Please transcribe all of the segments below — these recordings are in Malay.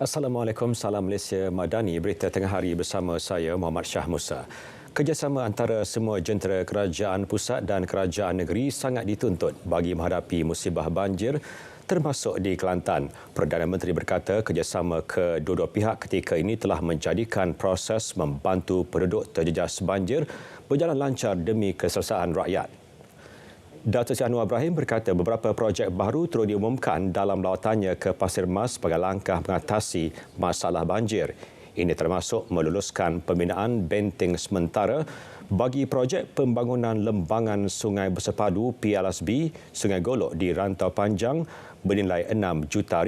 Assalamualaikum, salam Malaysia Madani. Berita tengah hari bersama saya Muhammad Shah Musa. Kerjasama antara semua jentera kerajaan pusat dan kerajaan negeri sangat dituntut bagi menghadapi musibah banjir termasuk di Kelantan. Perdana Menteri berkata kerjasama kedua-dua pihak ketika ini telah menjadikan proses membantu penduduk terjejas banjir berjalan lancar demi keselesaan rakyat. Datuk Seri Anwar Ibrahim berkata beberapa projek baru turut diumumkan dalam lawatannya ke Pasir Mas sebagai langkah mengatasi masalah banjir. Ini termasuk meluluskan pembinaan benteng sementara bagi projek pembangunan lembangan Sungai Bersepadu PLSB Sungai Golok di Rantau Panjang bernilai RM6 juta.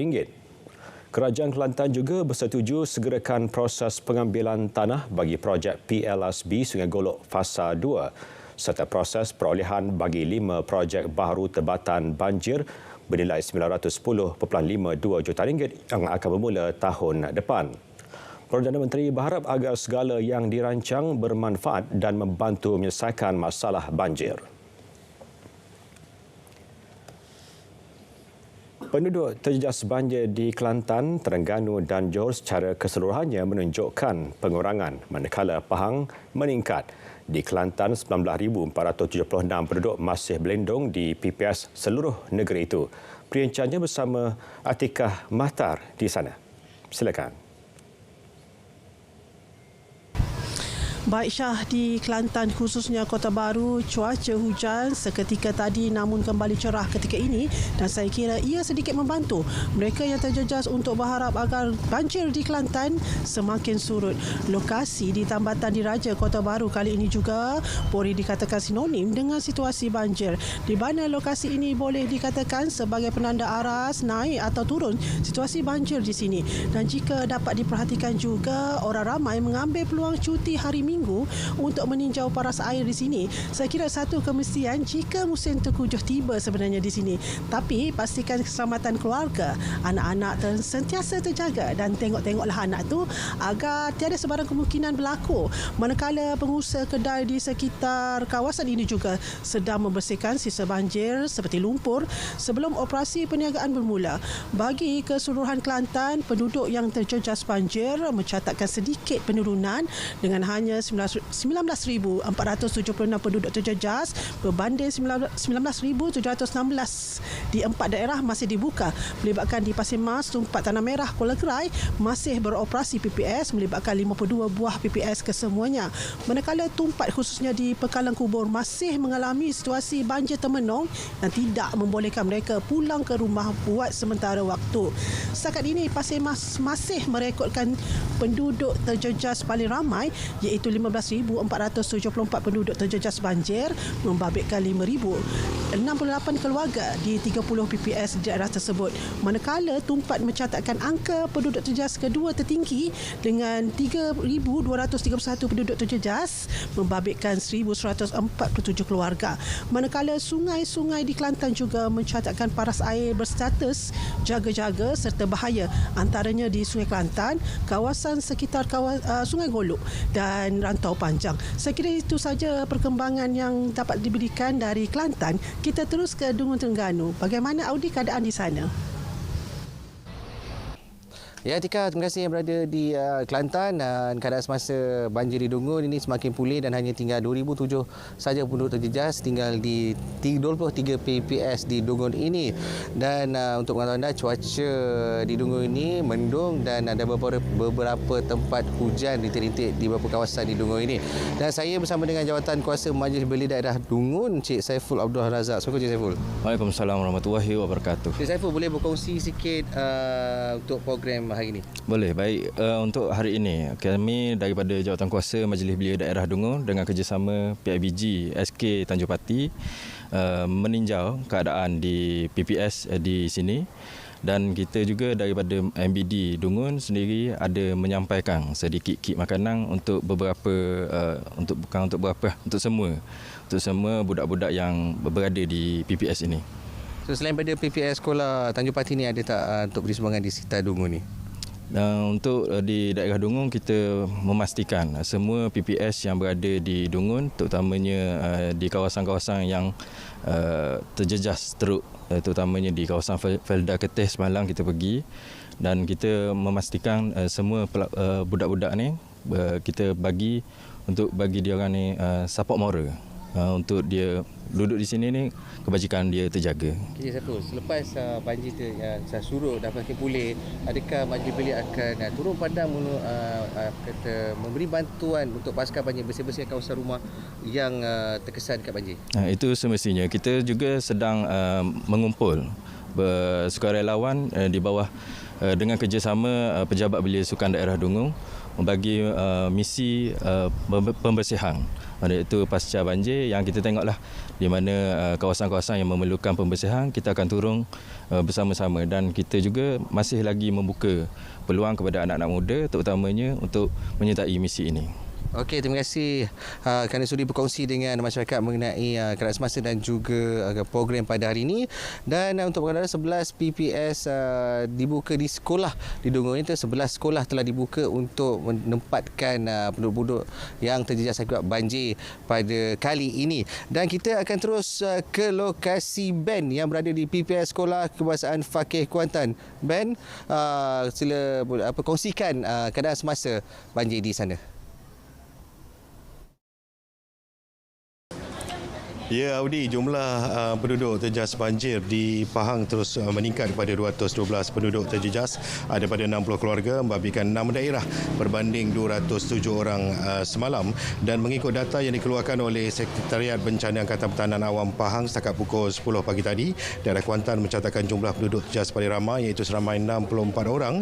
Kerajaan Kelantan juga bersetuju segerakan proses pengambilan tanah bagi projek PLSB Sungai Golok Fasa 2 serta proses perolehan bagi 5 projek baru tebatan banjir bernilai RM910.52 juta yang akan bermula tahun depan. Perdana Menteri berharap agar segala yang dirancang bermanfaat dan membantu menyelesaikan masalah banjir. Penduduk terjejas banjir di Kelantan, Terengganu dan Johor secara keseluruhannya menunjukkan pengurangan manakala Pahang meningkat. Di Kelantan, 19,476 penduduk masih berlindung di PPS seluruh negeri itu. Perincannya bersama Atikah Mahtar di sana. Silakan. Baik Syah, di Kelantan khususnya Kota Baru, cuaca hujan seketika tadi namun kembali cerah ketika ini dan saya kira ia sedikit membantu mereka yang terjejas untuk berharap agar banjir di Kelantan semakin surut. Lokasi di Tambatan Diraja Kota Baru kali ini juga boleh dikatakan sinonim dengan situasi banjir, di mana lokasi ini boleh dikatakan sebagai penanda aras naik atau turun situasi banjir di sini. Dan jika dapat diperhatikan juga, orang ramai mengambil peluang cuti hari Minggu untuk meninjau paras air di sini. Saya kira satu kemestian jika musim terkujuh tiba sebenarnya di sini. Tapi pastikan keselamatan keluarga, anak-anak sentiasa terjaga dan tengoklah anak tu agar tiada sebarang kemungkinan berlaku. Manakala pengusaha kedai di sekitar kawasan ini juga sedang membersihkan sisa banjir seperti lumpur sebelum operasi perniagaan bermula. Bagi keseluruhan Kelantan, penduduk yang terjejas banjir mencatatkan sedikit penurunan dengan hanya 19,476 penduduk terjejas berbanding 19,716 di 4 daerah masih dibuka, melibatkan di Pasir Mas, Tumpat Tanah Merah, Kuala Kerai masih beroperasi PPS melibatkan 52 buah PPS kesemuanya. Manakala Tumpat khususnya di Pekalang Kubur masih mengalami situasi banjir termenung dan tidak membolehkan mereka pulang ke rumah buat sementara waktu. Setakat ini Pasir Mas masih merekodkan penduduk terjejas paling ramai iaitu 15,474 penduduk terjejas banjir membabitkan 5,068 keluarga di 30 PPS di daerah tersebut. Manakala Tumpat mencatatkan angka penduduk terjejas kedua tertinggi dengan 3,231 penduduk terjejas membabitkan 1,147 keluarga. Manakala sungai-sungai di Kelantan juga mencatatkan paras air berstatus jaga-jaga serta bahaya, antaranya di Sungai Kelantan, kawasan sekitar Sungai Golok dan Rantau Panjang. Saya kira itu saja perkembangan yang dapat diberikan dari Kelantan. Kita terus ke Dungun Terengganu. Bagaimana Audi keadaan di sana? Ya, Tika, terima kasih yang berada di Kelantan. Dan keadaan semasa banjir di Dungun ini semakin pulih dan hanya tinggal 2,007 saja penduduk terjejas tinggal di 23 PPS di Dungun ini. Dan untuk pengetahuan anda, cuaca di Dungun ini mendung dan ada beberapa tempat hujan rintik-rintik di beberapa kawasan di Dungun ini. Dan saya bersama dengan Jawatan Kuasa Majlis Belia Daerah Dungun, Cik Saiful Abdul Razak. Assalamualaikum Cik Saiful. Waalaikumsalam warahmatullahi wabarakatuh. Cik Saiful, boleh berkongsi sikit untuk program hari ini? Boleh, baik. Untuk hari ini, kami daripada Jawatan Kuasa Majlis Belia Daerah Dungun dengan kerjasama PIBG SK Tanjung Pati meninjau keadaan di PPS di sini. Dan kita juga daripada MBD Dungun sendiri ada menyampaikan sedikit kit makanan untuk beberapa untuk semua budak-budak yang berada di PPS ini. So, selain pada PPS sekolah Tanjung Pati ni, ada tak untuk beri sumbangan di sekitar Dungun ni? Untuk di daerah Dungun, kita memastikan semua PPS yang berada di Dungun, terutamanya di kawasan-kawasan yang terjejas teruk, terutamanya di kawasan Felda Keteh semalam kita pergi, dan kita memastikan semua budak-budak ni kita bagi dia orang ni support moral untuk dia duduk di sini ni, kebajikan dia terjaga. Okay, satu. Selepas banjir surut dan makin pulih, adakah Majlis Belia akan turun padang memberi bantuan untuk pasukan banjir bersih-bersih kawasan rumah yang terkesan dekat banjir? Itu semestinya. Kita juga sedang mengumpul sukarelawan di bawah dengan kerjasama Pejabat Belia Sukan Daerah Dungun membagi misi pembersihan, iaitu pasca banjir yang kita tengoklah di mana kawasan-kawasan yang memerlukan pembersihan kita akan turun bersama-sama, dan kita juga masih lagi membuka peluang kepada anak-anak muda terutamanya untuk menyertai misi ini. Okey, terima kasih kerana sudi berkongsi dengan masyarakat mengenai keadaan semasa dan juga program pada hari ini. Dan untuk pengendara 11 PPS dibuka di sekolah di Dungun ini, 11 sekolah telah dibuka untuk menempatkan penduduk-penduduk yang terjejas akibat banjir pada kali ini. Dan kita akan terus ke lokasi Ben yang berada di PPS Sekolah Kebangsaan Fakih Kuantan. Ben, sila kongsikan keadaan semasa banjir di sana. Ya, Audi, jumlah penduduk terjejas banjir di Pahang terus meningkat kepada 212 penduduk terjejas daripada 60 keluarga membabitkan 6 daerah berbanding 207 orang semalam, dan mengikut data yang dikeluarkan oleh Sekretariat Bencana Angkatan Pertahanan Awam Pahang setakat pukul 10 pagi tadi, daerah Kuantan mencatatkan jumlah penduduk terjejas paling ramai iaitu seramai 64 orang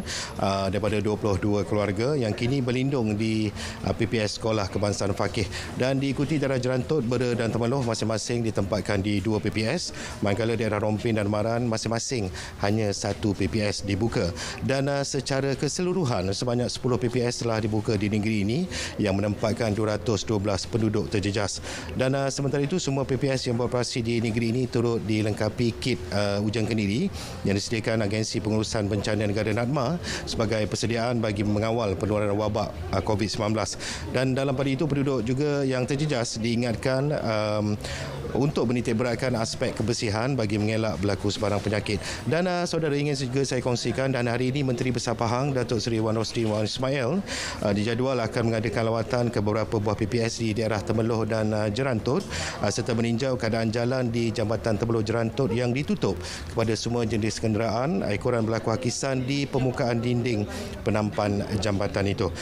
daripada 22 keluarga yang kini berlindung di PPS Sekolah Kebangsaan Fakih, dan diikuti daerah Jerantut, Bera dan Temeloh masing-masing ditempatkan di 2 PPS, manakala daerah Rompin dan Maran masing-masing hanya 1 PPS dibuka. Dan secara keseluruhan sebanyak 10 PPS telah dibuka di negeri ini yang menempatkan 212 penduduk terjejas. Dan sementara itu semua PPS yang beroperasi di negeri ini turut dilengkapi kit ujian kendiri yang disediakan Agensi Pengurusan Bencana Negara NADMA sebagai persediaan bagi mengawal penularan wabak COVID-19. Dan dalam pada itu penduduk juga yang terjejas diingatkan untuk menitik beratkan aspek kebersihan bagi mengelak berlaku sebarang penyakit. Dan saudara, ingin juga saya kongsikan, dan hari ini Menteri Besar Pahang Datuk Seri Wan Rosli Wan Ismail dijadual akan mengadakan lawatan ke beberapa buah PPS di daerah Temeloh dan Jerantut serta meninjau keadaan jalan di Jambatan Temeloh Jerantut yang ditutup kepada semua jenis kenderaan ekoran berlaku hakisan di permukaan dinding penampan jambatan itu.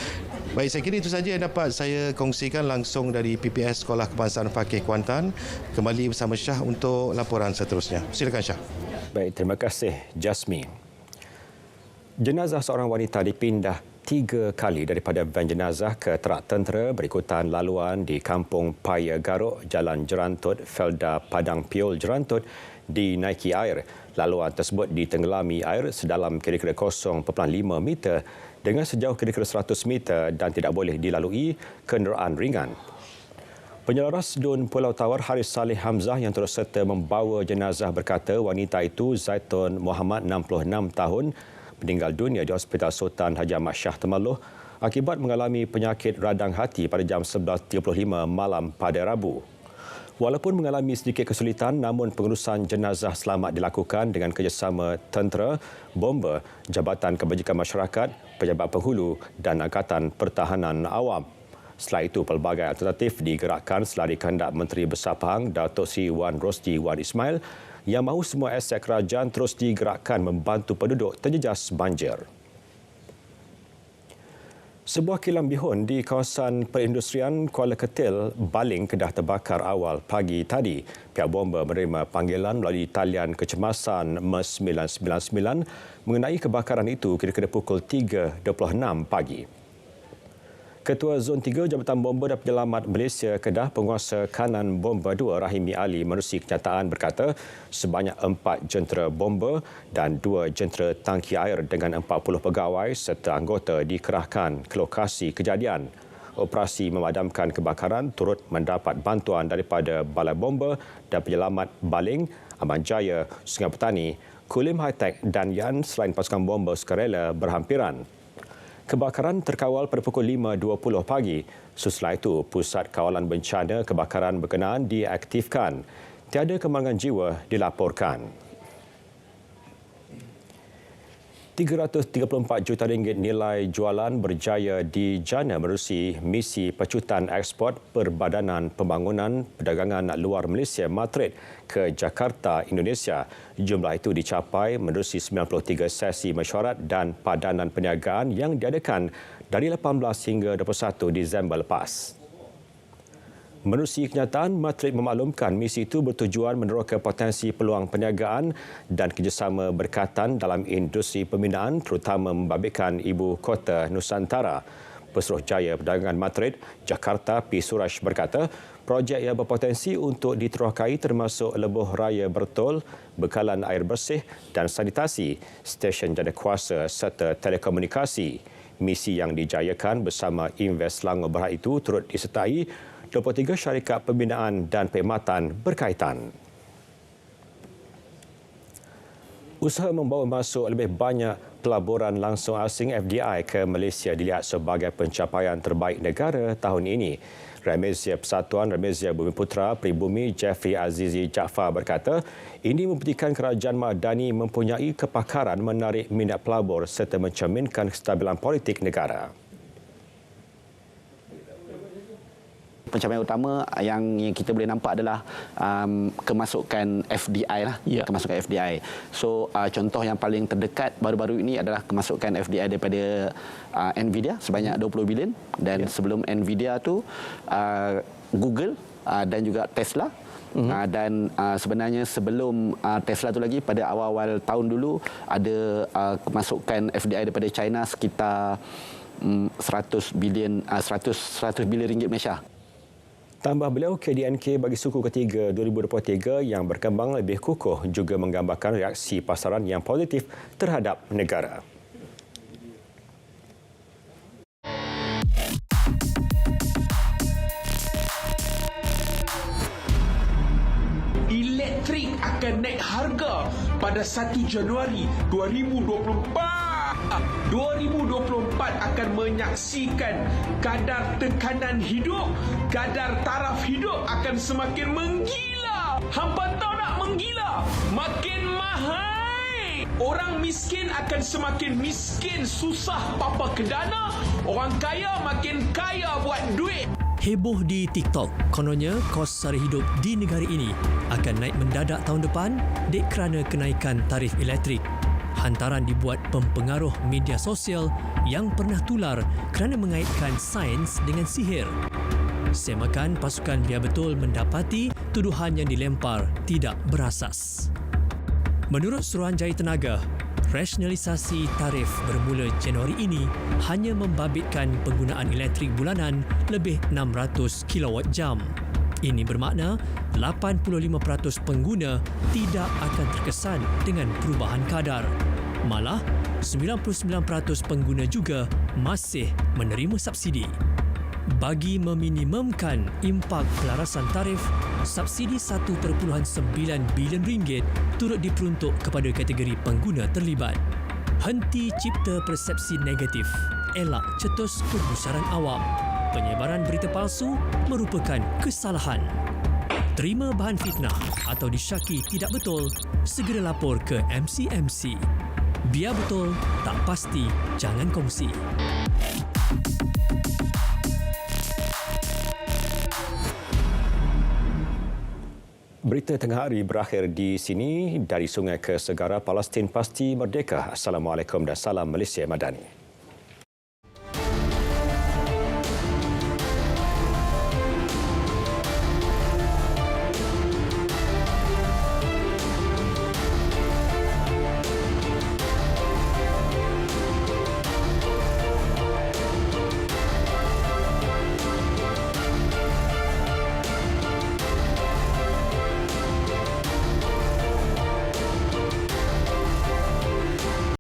Baik, saya kira itu saja yang dapat saya kongsikan langsung dari PPS Sekolah Kebangsaan Fakih Kuantan. Kembali bersama Syah untuk laporan seterusnya. Silakan Syah. Baik, terima kasih Jasmine. Jenazah seorang wanita dipindah 3 kali daripada van jenazah ke terak tentera berikutan laluan di Kampung Paya Garuk, Jalan Jerantut, Felda Padang Piol Jerantut dinaiki air. Laluan tersebut ditenggelami air sedalam kira-kira 0.5 meter dengan sejauh kira-kira 100 meter dan tidak boleh dilalui kenderaan ringan. Penyelaras DUN Pulau Tawar Haris Saleh Hamzah yang turut serta membawa jenazah berkata wanita itu Zaitun Muhammad 66 tahun meninggal dunia di Hospital Sultan Haji Ahmad Shah Temeloh akibat mengalami penyakit radang hati pada jam 11.35 malam pada Rabu. Walaupun mengalami sedikit kesulitan, namun pengurusan jenazah selamat dilakukan dengan kerjasama tentera, bomba, Jabatan Kebajikan Masyarakat, Pejabat Penghulu dan Angkatan Pertahanan Awam. Setelah itu, pelbagai alternatif digerakkan selari kehendak Menteri Besar Pahang, Datuk Seri Wan Rosli Wan Ismail, yang mahu semua aset kerajaan terus digerakkan membantu penduduk terjejas banjir. Sebuah kilang bihun di kawasan perindustrian Kuala Ketil, Baling, Kedah terbakar awal pagi tadi. Pihak bomba menerima panggilan melalui talian kecemasan MES 999 mengenai kebakaran itu kira-kira pukul 3.26 pagi. Ketua Zon 3 Jabatan Bomba dan Penyelamat Malaysia Kedah, Penguasa Kanan Bomba 2 Rahimi Ali menerusi kenyataan berkata sebanyak 4 jentera bomba dan 2 jentera tangki air dengan 40 pegawai serta anggota dikerahkan ke lokasi kejadian. Operasi memadamkan kebakaran turut mendapat bantuan daripada Balai Bomba dan Penyelamat Baling, Aman Jaya, Sungai Petani, Kulim High Tech dan Yan selain pasukan bomba sukarela berhampiran. Kebakaran terkawal pada pukul 5.20 pagi. Setelah itu, Pusat Kawalan Bencana Kebakaran berkenaan diaktifkan. Tiada kemalangan jiwa dilaporkan. RM334 juta nilai jualan berjaya dijana menerusi misi pecutan ekspor Perbadanan Pembangunan Perdagangan Luar Malaysia Matret ke Jakarta, Indonesia. Jumlah itu dicapai menerusi 93 sesi mesyuarat dan padanan perniagaan yang diadakan dari 18 hingga 21 Disember lepas. Menerusi kenyataan, Matret memaklumkan misi itu bertujuan meneroka potensi peluang perniagaan dan kerjasama berkaitan dalam industri pembinaan terutama membabitkan ibu kota Nusantara. Pesuruhjaya Perdagangan Matret, Jakarta, P. Suraj berkata, projek yang berpotensi untuk diterokai termasuk lebuh raya bertol, bekalan air bersih dan sanitasi, stesen jadiankuasa serta telekomunikasi. Misi yang dijayakan bersama Invest Selangor Berhad itu turut disertai 23 syarikat pembinaan dan perkhidmatan berkaitan. Usaha membawa masuk lebih banyak pelaburan langsung asing FDI ke Malaysia dilihat sebagai pencapaian terbaik negara tahun ini. Ramezia Persatuan Ramezia Bumiputera Peribumi Jeffrey Azizi Jaafar berkata, ini membuktikan kerajaan Madani mempunyai kepakaran menarik minat pelabur serta mencerminkan kestabilan politik negara. Pencapaian utama yang kita boleh nampak adalah kemasukan FDI lah, kemasukan FDI. So contoh yang paling terdekat baru-baru ini adalah kemasukan FDI daripada Nvidia sebanyak 20 bilion dan sebelum Nvidia tu Google dan juga Tesla. Dan sebenarnya sebelum Tesla tu lagi pada awal-awal tahun dulu ada kemasukan FDI daripada China sekitar 100 bilion ringgit Malaysia. Tambah beliau, KDNK bagi suku ketiga 2023 yang berkembang lebih kukuh juga menggambarkan reaksi pasaran yang positif terhadap negara. Elektrik akan naik harga pada 1 Januari 2024. 2024 akan menyaksikan kadar tekanan hidup, kadar taraf hidup akan semakin menggila. Hampa tahu tak menggila? Makin mahal. Orang miskin akan semakin miskin, susah papa ke dana. Orang kaya makin kaya buat duit. Heboh di TikTok, kononnya kos sara hidup di negara ini akan naik mendadak tahun depan dek kerana kenaikan tarif elektrik. Hantaran dibuat pempengaruh media sosial yang pernah tular kerana mengaitkan sains dengan sihir. Semakan pasukan Biar Betul mendapati tuduhan yang dilempar tidak berasas. Menurut Suruhanjaya Tenaga, rasionalisasi tarif bermula Januari ini hanya membabitkan penggunaan elektrik bulanan lebih 600 kWh. Ini bermakna 85% pengguna tidak akan terkesan dengan perubahan kadar. Malah, 99% pengguna juga masih menerima subsidi. Bagi meminimumkan impak pelarasan tarif, subsidi RM1.9 bilion turut diperuntuk kepada kategori pengguna terlibat. Henti cipta persepsi negatif, elak cetus kegusaran awam. Penyebaran berita palsu merupakan kesalahan. Terima bahan fitnah atau disyaki tidak betul, segera lapor ke MCMC. Biar betul, tak pasti, jangan kongsi. Berita tengah hari berakhir di sini. Dari sungai ke segara, Palestin pasti merdeka. Assalamualaikum dan salam Malaysia Madani.